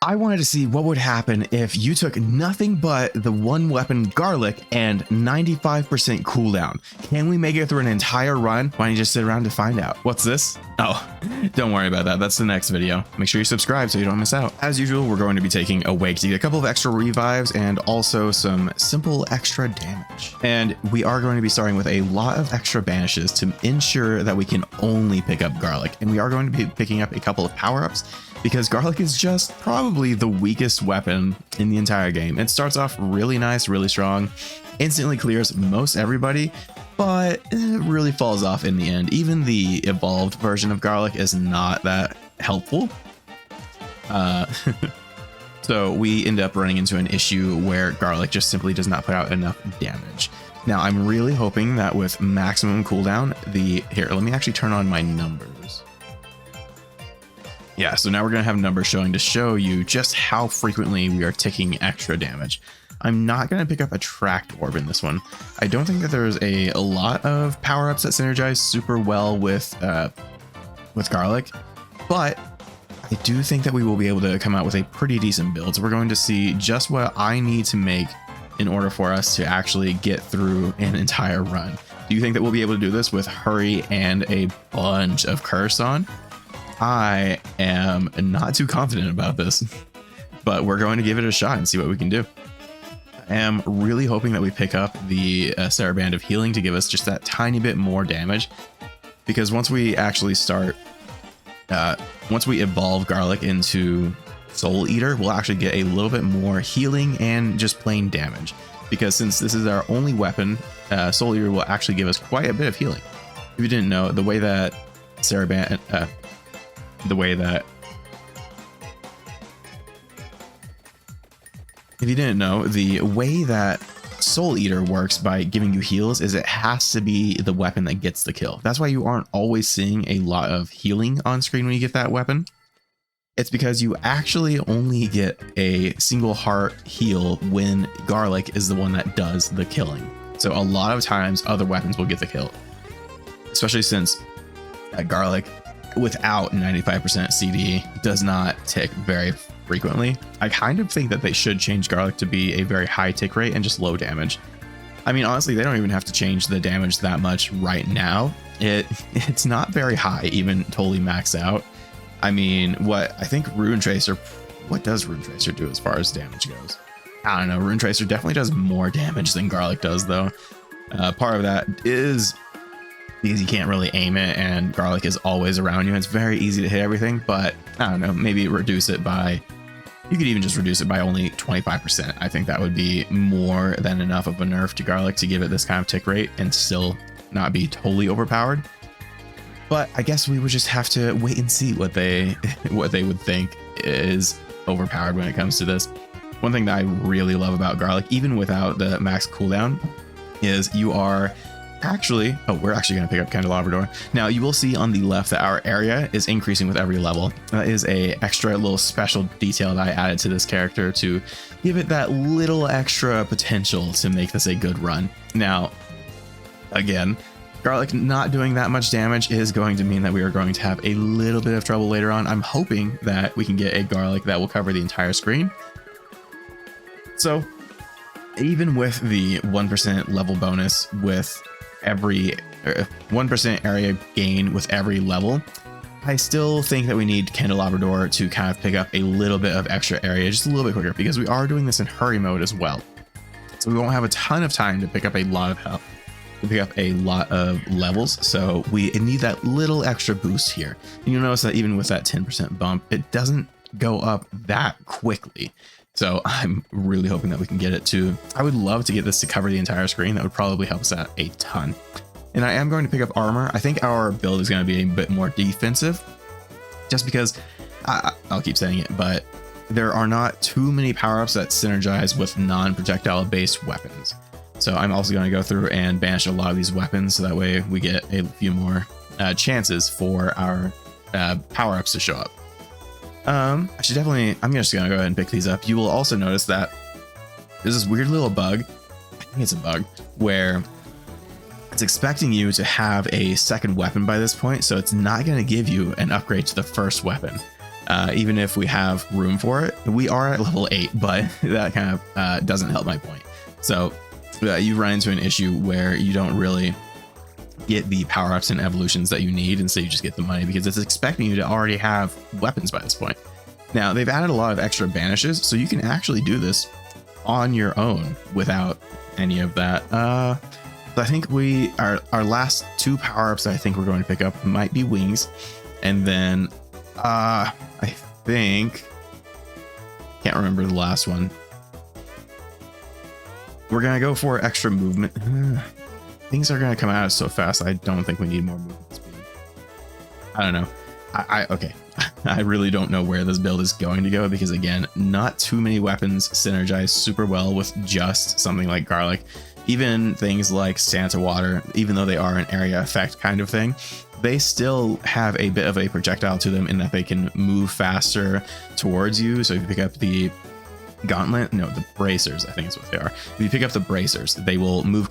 I wanted to see what would happen if you took nothing but the one weapon Garlic and 95% cooldown. Can we make it through an entire run? Why don't you just sit around to find out? What's this? Oh, don't worry about that. That's the next video. Make sure you subscribe so you don't miss out. As usual, we're going to be taking a wake to get a couple of extra revives and also some simple extra damage. And we are going to be starting with a lot of extra banishes to ensure that we can only pick up Garlic. And we are going to be picking up a couple of power-ups because Garlic is just probably the weakest weapon in the entire game. It starts off really nice, really strong, instantly clears most everybody, but it really falls off in the end. Even the evolved version of Garlic is not that helpful. So we end up running into an issue where Garlic just simply does not put out enough damage. Now I'm really hoping that with maximum cooldown, here, let me actually turn on my numbers. Yeah, so now we're going to have numbers showing to show you just how frequently we are taking extra damage. I'm not going to pick up a tracked orb in this one. I don't think that there's a lot of power-ups that synergize super well with Garlic, but I do think that we will be able to come out with a pretty decent build. So we're going to see just what I need to make in order for us to actually get through an entire run. Do you think that we'll be able to do this with Hurry and a bunch of Curse on? I am not too confident about this, but we're going to give it a shot and see what we can do. I am really hoping that we pick up the Saraband of Healing to give us just that tiny bit more damage, because once we actually start, once we evolve Garlic into Soul Eater, we'll actually get a little bit more healing and just plain damage, because since this is our only weapon, Soul Eater will actually give us quite a bit of healing. If you didn't know, the way that Saraband, if you didn't know, the way that Soul Eater works by giving you heals is it has to be the weapon that gets the kill. That's why you aren't always seeing a lot of healing on screen when you get that weapon. It's because you actually only get a single heart heal when Garlic is the one that does the killing. So a lot of times other weapons will get the kill, especially since Garlic without 95% CD does not tick very frequently. I kind of think that they should change Garlic to be a very high tick rate and just low damage. I mean, honestly, they don't even have to change the damage that much right now. It's not very high, even totally maxed out. I mean, what does Rune Tracer do as far as damage goes? I don't know. Rune Tracer definitely does more damage than Garlic does, though. Part of that is because you can't really aim it and Garlic is always around you. It's very easy to hit everything, but I don't know, maybe reduce it by, you could even just reduce it by only 25%. I think that would be more than enough of a nerf to Garlic to give it this kind of tick rate and still not be totally overpowered. But I guess we would just have to wait and see what they would think is overpowered when it comes to this. One thing that I really love about Garlic, even without the max cooldown, is you are actually, we're actually going to pick up Candelabrador. Now you will see on the left that our area is increasing with every level. That is a extra little special detail that I added to this character to give it that little extra potential to make this a good run. Now, again, Garlic not doing that much damage is going to mean that we are going to have a little bit of trouble later on. I'm hoping that we can get a Garlic that will cover the entire screen. So even with the 1% level bonus with every 1% area gain with every level, I still think that we need Candelabrador to kind of pick up a little bit of extra area just a little bit quicker, because we are doing this in hurry mode as well. So we won't have a ton of time to pick up a lot of health, to pick up a lot of levels. So we need that little extra boost here. And you'll notice that even with that 10% bump, it doesn't go up that quickly. So I'm really hoping that we can get it to, I would love to get this to cover the entire screen. That would probably help us out a ton. And I am going to pick up armor. I think our build is going to be a bit more defensive, just because I'll keep saying it, but there are not too many power-ups that synergize with non-projectile based weapons. So I'm also going to go through and banish a lot of these weapons, so that way we get a few more chances for our power-ups to show up. I'm just going to go ahead and pick these up. You will also notice that there's this weird little bug, I think it's a bug, where it's expecting you to have a second weapon by this point, so it's not going to give you an upgrade to the first weapon. even if we have room for it. We are at level 8, but that kind of doesn't help my point. So you run into an issue where you don't really get the power-ups and evolutions that you need, and so you just get the money because it's expecting you to already have weapons by this point. Now, they've added a lot of extra banishes, so you can actually do this on your own without any of that. So I think our last 2 power-ups I think we're going to pick up might be wings, and then I think, can't remember the last one. We're gonna go for extra movement. Things are gonna come out so fast. I don't think we need more movement speed. I don't know. Okay. I really don't know where this build is going to go because, again, not too many weapons synergize super well with just something like garlic. Even things like Santa Water, even though they are an area effect kind of thing, they still have a bit of a projectile to them in that they can move faster towards you. So if you pick up the gauntlet, no, the bracers, I think is what they are. If you pick up the bracers, they will move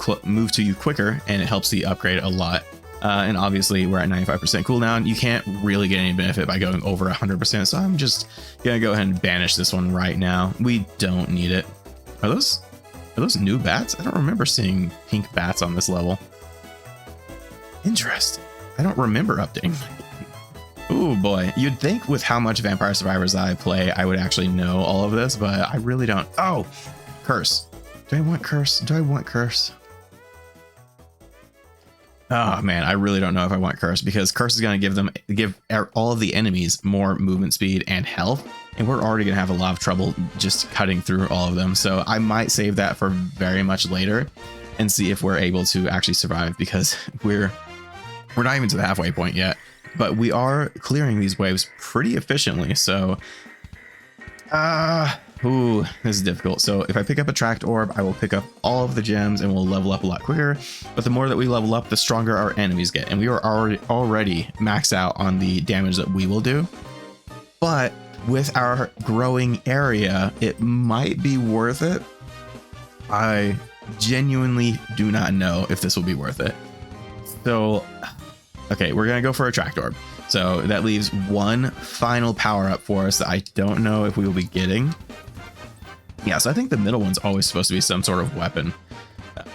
to you quicker, and it helps the upgrade a lot. And obviously we're at 95% cooldown. You can't really get any benefit by going over 100%. So I'm just gonna go ahead and banish this one right now. We don't need it. Are those new bats? I don't remember seeing pink bats on this level. Interesting. I don't remember updating. Oh boy, you'd think with how much Vampire Survivors I play, I would actually know all of this, but I really don't. Oh, curse. Do I want curse? Do I want curse? Oh man, I really don't know if I want curse, because curse is going to give all of the enemies more movement speed and health, and we're already going to have a lot of trouble just cutting through all of them. So I might save that for very much later and see if we're able to actually survive, because we're not even to the halfway point yet, but we are clearing these waves pretty efficiently. So ooh, this is difficult. So if I pick up a tracked orb, I will pick up all of the gems and we'll level up a lot quicker. But the more that we level up, the stronger our enemies get. And we are already maxed out on the damage that we will do. But with our growing area, it might be worth it. I genuinely do not know if this will be worth it. So, okay, we're going to go for a tracked orb. So that leaves one final power up for us that I don't know if we will be getting. Yeah, so I think the middle one's always supposed to be some sort of weapon,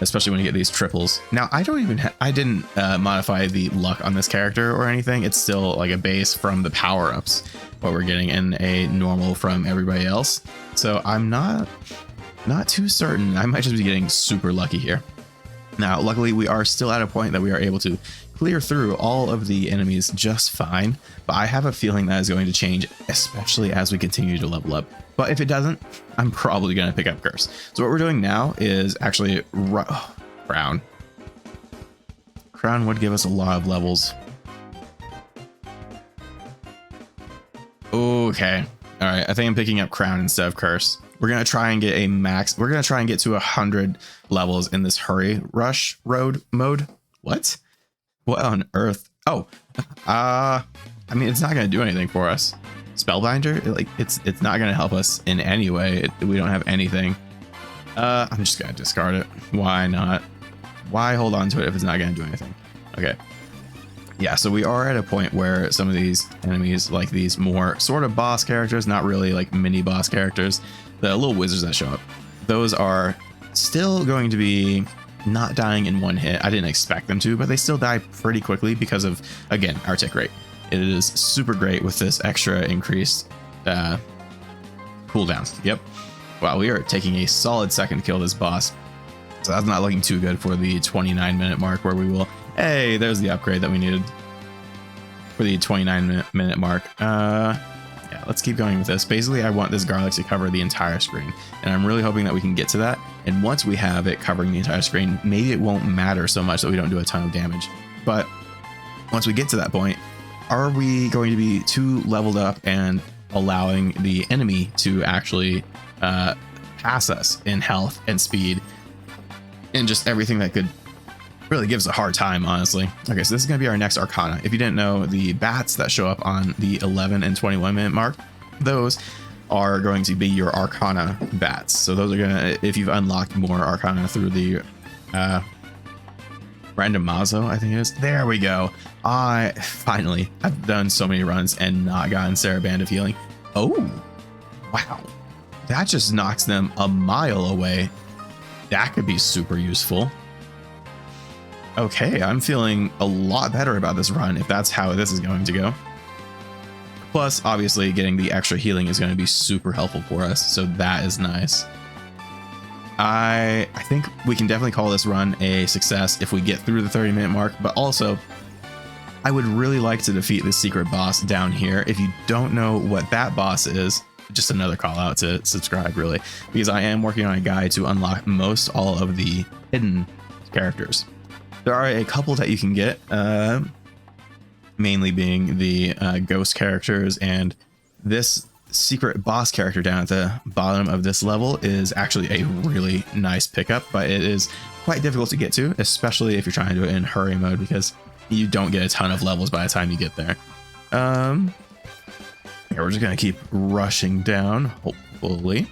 especially when you get these triples. Now, I didn't modify the luck on this character or anything. It's still like a base from the power-ups, what we're getting, and a normal from everybody else. So I'm not too certain. I might just be getting super lucky here. Now, luckily, we are still at a point that we are able to clear through all of the enemies just fine, but I have a feeling that is going to change, especially as we continue to level up. But if it doesn't, I'm probably going to pick up curse. So what we're doing now is actually crown. Crown would give us a lot of levels. Okay. All right. I think I'm picking up crown instead of curse. We're going to try and get a max. We're going to try and get to 100 levels in this hurry rush road mode. What? What on earth? Oh, I mean, it's not going to do anything for us. Spellbinder, like it's not going to help us in any way. We don't have anything. I'm just going to discard it. Why not? Why hold on to it if it's not going to do anything? Okay. Yeah, so we are at a point where some of these enemies, like these more sort of boss characters, not really like mini boss characters, the little wizards that show up, those are still going to be not dying in one hit. I didn't expect them to, but they still die pretty quickly because of, again, our tick rate. It is super great with this extra increased cooldown. Yep. Wow, we are taking a solid second to kill this boss. So that's not looking too good for the 29-minute mark, where we will... Hey, there's the upgrade that we needed for the 29-minute mark. Yeah, let's keep going with this. Basically, I want this garlic to cover the entire screen, and I'm really hoping that we can get to that. And once we have it covering the entire screen, maybe it won't matter so much that we don't do a ton of damage. But once we get to that point, are we going to be too leveled up and allowing the enemy to actually pass us in health and speed and just everything that could really give us a hard time, honestly? Okay, so this is going to be our next Arcana. If you didn't know, the bats that show up on the 11 and 21-minute mark, those are going to be your Arcana bats. So those are going to, if you've unlocked more Arcana through the Randomazo, I think it is. There we go. I've done so many runs and not gotten Sarah Band of Healing. Oh, wow. That just knocks them a mile away. That could be super useful. Okay, I'm feeling a lot better about this run if that's how this is going to go. Plus, obviously, getting the extra healing is going to be super helpful for us, so that is nice. I think we can definitely call this run a success if we get through the 30-minute mark, but also I would really like to defeat the secret boss down here. If you don't know what that boss is, just another call out to subscribe, really, because I am working on a guide to unlock most all of the hidden characters. There are a couple that you can get, mainly being the ghost characters, and this secret boss character down at the bottom of this level is actually a really nice pickup, but it is quite difficult to get to, especially if you're trying to do it in hurry mode, because you don't get a ton of levels by the time you get there. Yeah, we're just gonna keep rushing down, hopefully.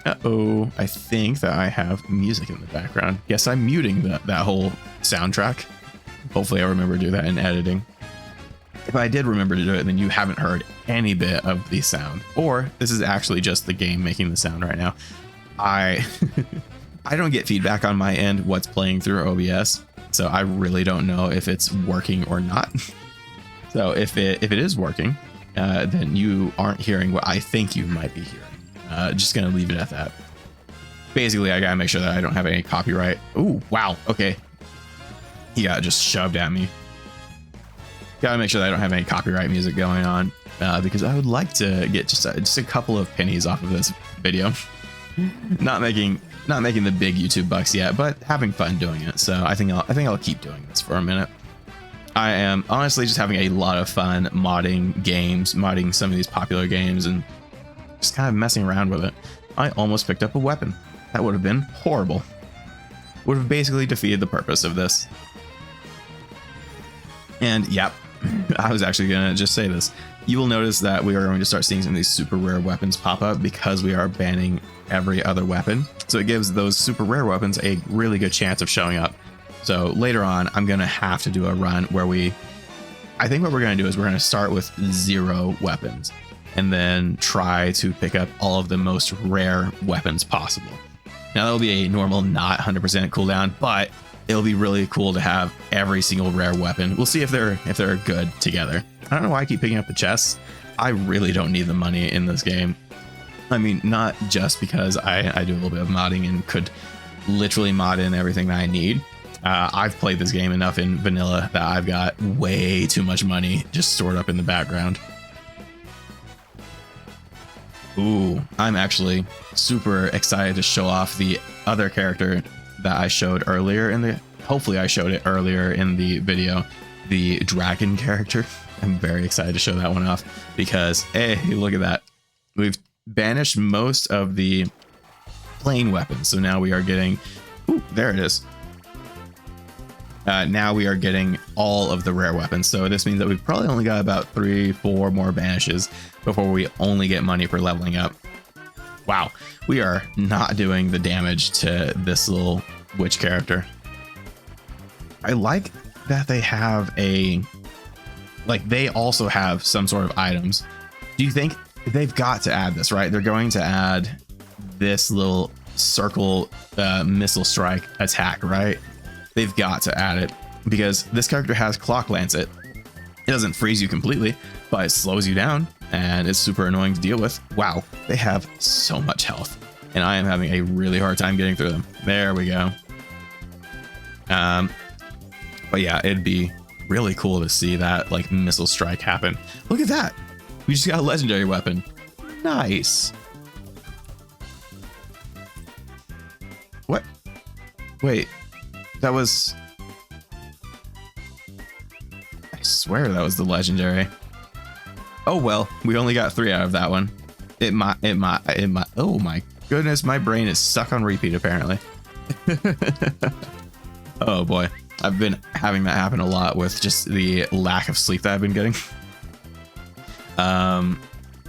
Uh-oh, I think that I have music in the background. Yes, I'm muting that whole soundtrack. Hopefully I remember to do that in editing. If I did remember to do it, then you haven't heard any bit of the sound, or this is actually just the game making the sound right now. I don't get feedback on my end what's playing through OBS, so I really don't know if it's working or not. So if it is working, then you aren't hearing what I think you might be hearing. Just gonna leave it at that. Basically, I gotta make sure that I don't have any copyright. Ooh, wow, okay. He got just shoved at me. Gotta make sure that I don't have any copyright music going on, because I would like to get just a couple of pennies off of this video. Not making the big YouTube bucks yet, but having fun doing it. So I think I'll keep doing this for a minute. I am honestly just having a lot of fun modding games, modding some of these popular games, and just kind of messing around with it. I almost picked up a weapon. That would have been horrible. Would have basically defeated the purpose of this. And yep, I was actually gonna just say this. You will notice that we are going to start seeing some of these super rare weapons pop up because we are banning every other weapon. So it gives those super rare weapons a really good chance of showing up. So later on, I'm gonna have to do a run where I think what we're gonna do is we're gonna start with 0 weapons and then try to pick up all of the most rare weapons possible. Now that'll be a normal, not 100% cooldown, but it'll be really cool to have every single rare weapon. We'll see if they're good together. I don't know why I keep picking up the chests. I really don't need the money in this game. I mean, not just because I do a little bit of modding and could literally mod in everything that I need. I've played this game enough in vanilla that I've got way too much money just stored up in the background. Ooh, I'm actually super excited to show off the other character that I showed earlier hopefully I showed it earlier in the video, the dragon character. I'm very excited to show that one off because, hey, look at that. We've banished most of the plain weapons. So now we are getting, ooh, there it is. Now we are getting all of the rare weapons. So this means that we've probably only got about 3-4 more banishes before we only get money for leveling up. Wow, we are not doing the damage to this little witch character. I like that they have they also have some sort of items. Do you think they've got to add this, right? They're going to add this little circle missile strike attack, right? They've got to add it because this character has Clock Lancet. It doesn't freeze you completely, but it slows you down and it's super annoying to deal with. Wow, they have so much health and I am having a really hard time getting through them. There we go. But yeah, it'd be really cool to see that like missile strike happen. Look at that. We just got a legendary weapon. Nice. What? Wait. That was, I swear that was the legendary. Oh well, we only got 3 out of that one. It might. Oh my goodness, my brain is stuck on repeat apparently. Oh boy, I've been having that happen a lot with just the lack of sleep that I've been getting.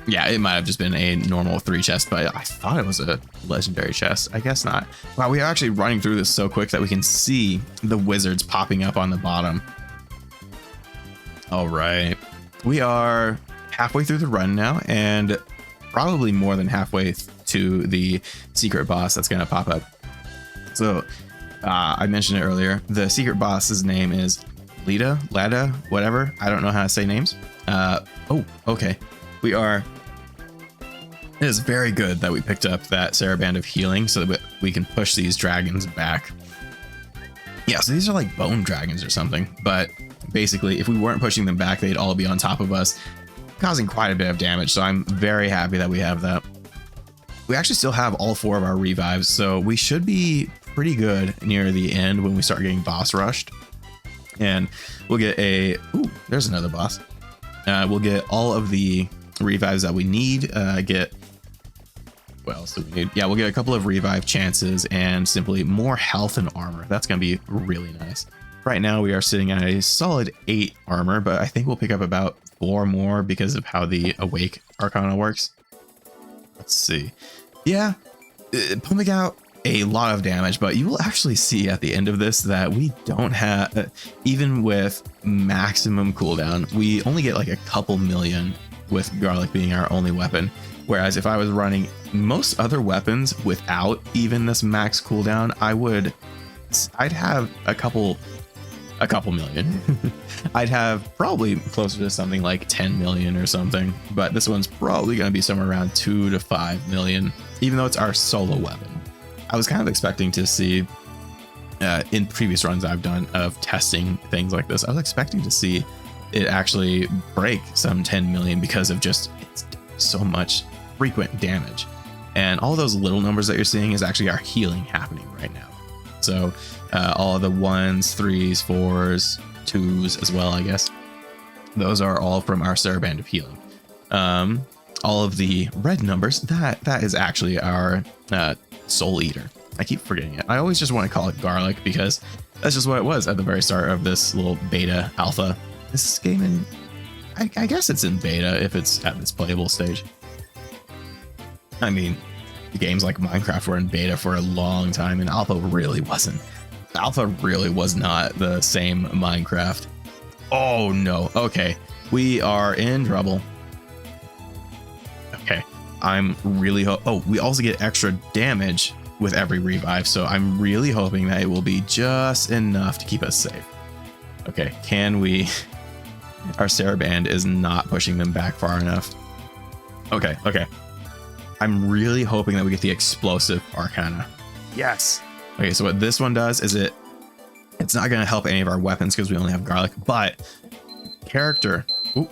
Yeah, it might have just been a normal 3 chest, but I thought it was a legendary chest. I guess not. Wow, we are actually running through this so quick that we can see the wizards popping up on the bottom. All right. We are halfway through the run now, and probably more than halfway to the secret boss that's going to pop up. So I mentioned it earlier. The secret boss's name is Lada, whatever. I don't know how to say names. Oh, okay. It is very good that we picked up that Saraband of healing so that we can push these dragons back. Yeah, so these are like bone dragons or something, but basically if we weren't pushing them back, they'd all be on top of us, causing quite a bit of damage. So I'm very happy that we have that. We actually still have all 4 of our revives, so we should be pretty good near the end when we start getting boss rushed. And we'll get ooh, there's another boss. We'll get all of the revives that we need. What else do we need? Yeah, we'll get a couple of revive chances and simply more health and armor. That's going to be really nice. Right now we are sitting at a solid 8 armor, but I think we'll pick up about 4 more because of how the Awake Arcana works. Let's see. Yeah, pumping out a lot of damage, but you will actually see at the end of this that we don't have, even with maximum cooldown, we only get like a couple million with Garlic being our only weapon. Whereas if I was running most other weapons without even this max cooldown, I'd have a couple million. I'd have probably closer to something like 10 million or something, but this one's probably going to be somewhere around 2 to 5 million, even though it's our solo weapon. I was kind of expecting to see in previous runs I've done of testing things like this, I was expecting to see it actually break some 10 million because of just it's so much frequent damage. And all those little numbers that you're seeing is actually our healing happening right now. So all the 1s, 3s, 4s, 2s as well, I guess. Those are all from our Saraband of healing. All of the red numbers, that is actually our Soul Eater. I keep forgetting it. I always just want to call it Garlic because that's just what it was at the very start of this little beta alpha. This game I guess it's in beta if it's at this playable stage. I mean, games like Minecraft were in beta for a long time, and alpha really wasn't. Alpha really was not the same Minecraft. Oh no. Okay, we are in trouble. Okay, I'm really we also get extra damage with every revive, so I'm really hoping that it will be just enough to keep us safe. Okay, can we? Our Saraband is not pushing them back far enough. Okay. I'm really hoping that we get the explosive Arcana. Yes. Okay, so what this one does is it's not going to help any of our weapons because we only have Garlic, but character. Ooh.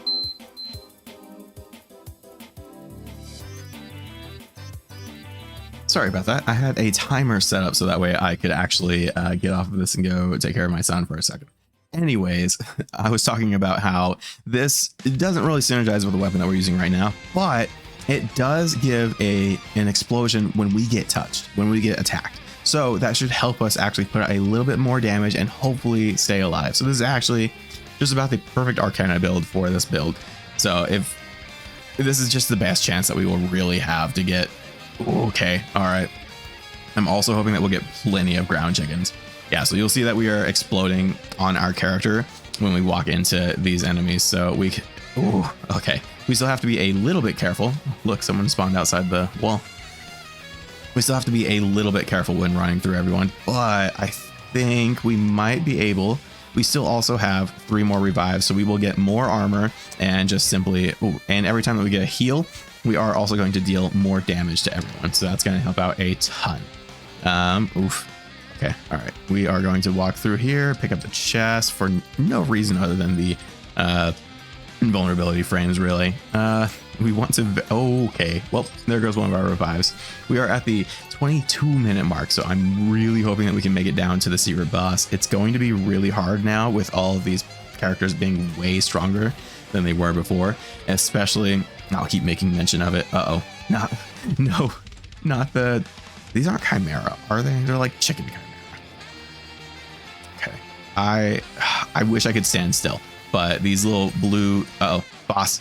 Sorry about that. I had a timer set up so that way I could actually get off of this and go take care of my son for a second. Anyways, I was talking about how it doesn't really synergize with the weapon that we're using right now, but it does give an explosion when we get touched, when we get attacked. So that should help us actually put out a little bit more damage and hopefully stay alive. So this is actually just about the perfect Arcana build for this build. So if this is just the best chance that we will really have to get, okay, all right. I'm also hoping that we'll get plenty of ground chickens. Yeah, so you'll see that we are exploding on our character when we walk into these enemies. So okay. We still have to be a little bit careful. Look, someone spawned outside the wall. We still have to be a little bit careful when running through everyone, but I think we might be able. We still also have 3 more revives, so we will get more armor and just simply, and every time that we get a heal, we are also going to deal more damage to everyone. So that's going to help out a ton. Okay, all right. We are going to walk through here, pick up the chest for no reason other than the invulnerability frames, really. We want to... Okay, well, there goes one of our revives. We are at the 22-minute mark, so I'm really hoping that we can make it down to the secret boss. It's going to be really hard now with all of these characters being way stronger than they were before, especially... I'll keep making mention of it. Not the... These aren't Chimera, are they? They're like chicken Chimera. Okay. I wish I could stand still, but these little blue... boss.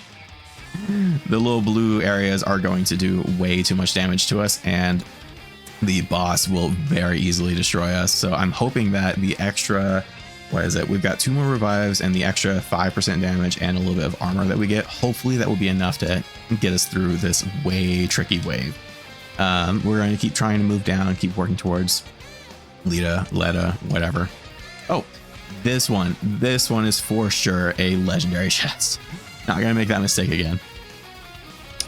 The little blue areas are going to do way too much damage to us, and the boss will very easily destroy us. So I'm hoping that the extra, what is it? We've got 2 more revives and the extra 5% damage and a little bit of armor that we get. Hopefully that will be enough to get us through this way tricky wave. We're going to keep trying to move down, keep working towards Leda, whatever. Oh, this one is for sure a legendary chest. Not gonna make that mistake again.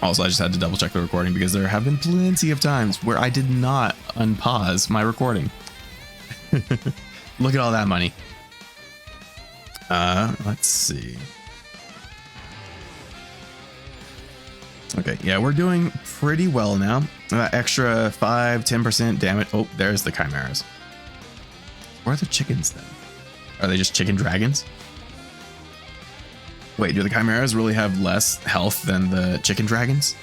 Also, I just had to double check the recording because there have been plenty of times where I did not unpause my recording. Look at all that money. Let's see. Okay, yeah, we're doing pretty well now. Extra 5-10% damage. Oh, there's the chimeras. Where are the chickens then? Are they just chicken dragons? Wait, do the chimeras really have less health than the chicken dragons?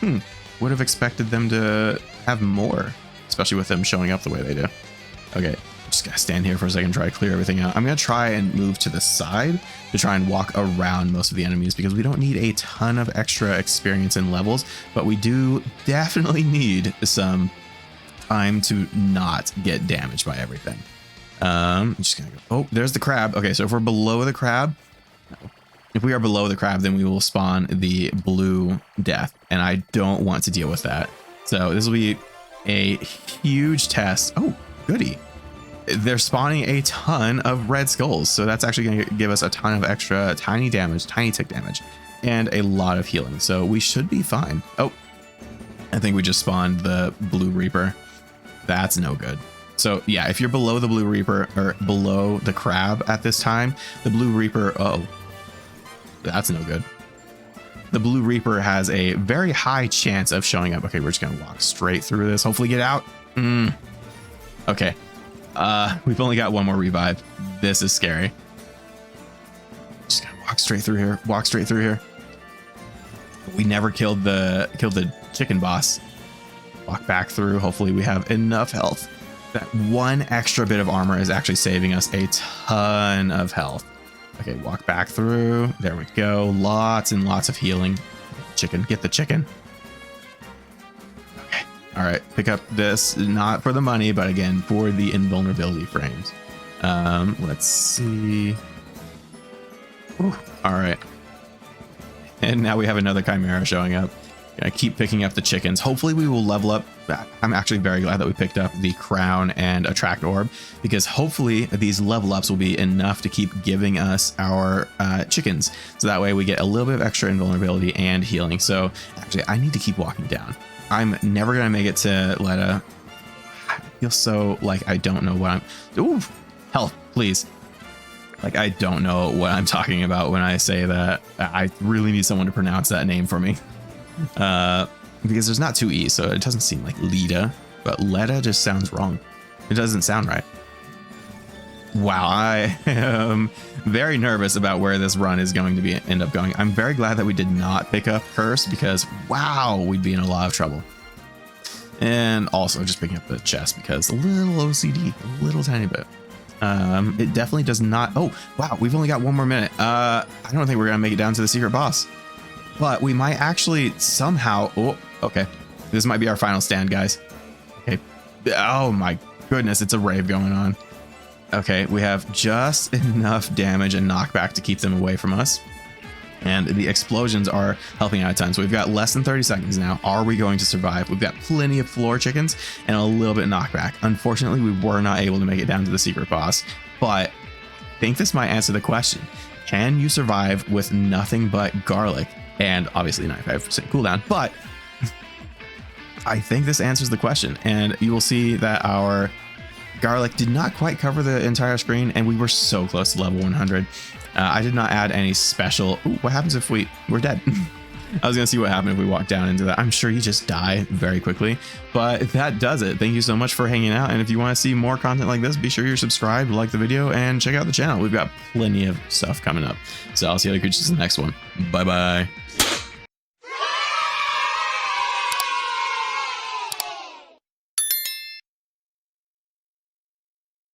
Would have expected them to have more, especially with them showing up the way they do. Okay, just gotta stand here for a second, try to clear everything out. I'm gonna try and move to the side to try and walk around most of the enemies because we don't need a ton of extra experience and levels, but we do definitely need some time to not get damaged by everything. I'm just gonna go. Oh, there's the crab. Okay, so if we're below the crab, if we are below the crab, then we will spawn the blue death, and I don't want to deal with that. So this will be a huge test. Oh, goody. They're spawning a ton of red skulls, so that's actually going to give us a ton of extra tiny tick damage, and a lot of healing. So we should be fine. Oh, I think we just spawned the blue reaper. That's no good. So yeah, if you're below the blue reaper or below the crab at this time, the blue reaper, oh, that's no good. The blue reaper has a very high chance of showing up. Okay, we're just gonna walk straight through this. Hopefully get out. Okay. We've only got 1 more revive. This is scary. Just gotta walk straight through here. Walk straight through here. We never killed the chicken boss. Walk back through. Hopefully we have enough health. That 1 extra bit of armor is actually saving us a ton of health. Okay, walk back through. There we go. Lots and lots of healing. Chicken, get the chicken. Okay. All right, pick up this, not for the money, but again, for the invulnerability frames. Let's see. Ooh, all right. And now we have another chimera showing up. I keep picking up the chickens. Hopefully we will level up. I'm actually very glad that we picked up the crown and attract orb, because hopefully these level ups will be enough to keep giving us our chickens. So that way we get a little bit of extra invulnerability and healing. So actually I need to keep walking down. I'm never going to make it to Leda. I feel so like I don't know what I'm... Ooh, health, please. Like I don't know what I'm talking about when I say that. I really need someone to pronounce that name for me. Because there's not 2 E's, so it doesn't seem like Leda, but Leda just sounds wrong. It doesn't sound right. Wow, I am very nervous about where this run is going to end up going. I'm very glad that we did not pick up Curse, because wow, we'd be in a lot of trouble. And also just picking up the chest because a little OCD, a little tiny bit. It definitely does not. Oh, wow, we've only got 1 more minute. I don't think we're gonna make it down to the secret boss. But we might actually somehow... Oh, okay. This might be our final stand, guys. Okay. Oh my goodness, it's a rave going on. Okay, we have just enough damage and knockback to keep them away from us. And the explosions are helping out a ton. So we've got less than 30 seconds now. Are we going to survive? We've got plenty of floor chickens and a little bit knockback. Unfortunately, we were not able to make it down to the secret boss. But I think this might answer the question. Can you survive with nothing but garlic? And obviously 95% cooldown, but I think this answers the question. And you will see that our garlic did not quite cover the entire screen, and we were so close to level 100. I did not add any special... Ooh, what happens if we're dead? I was gonna see what happened if we walk down into that. I'm sure you just die very quickly, but that does it. Thank you so much for hanging out. And if you want to see more content like this, be sure you're subscribed, like the video, and check out the channel. We've got plenty of stuff coming up. So I'll see you other creatures in the next one. Bye bye.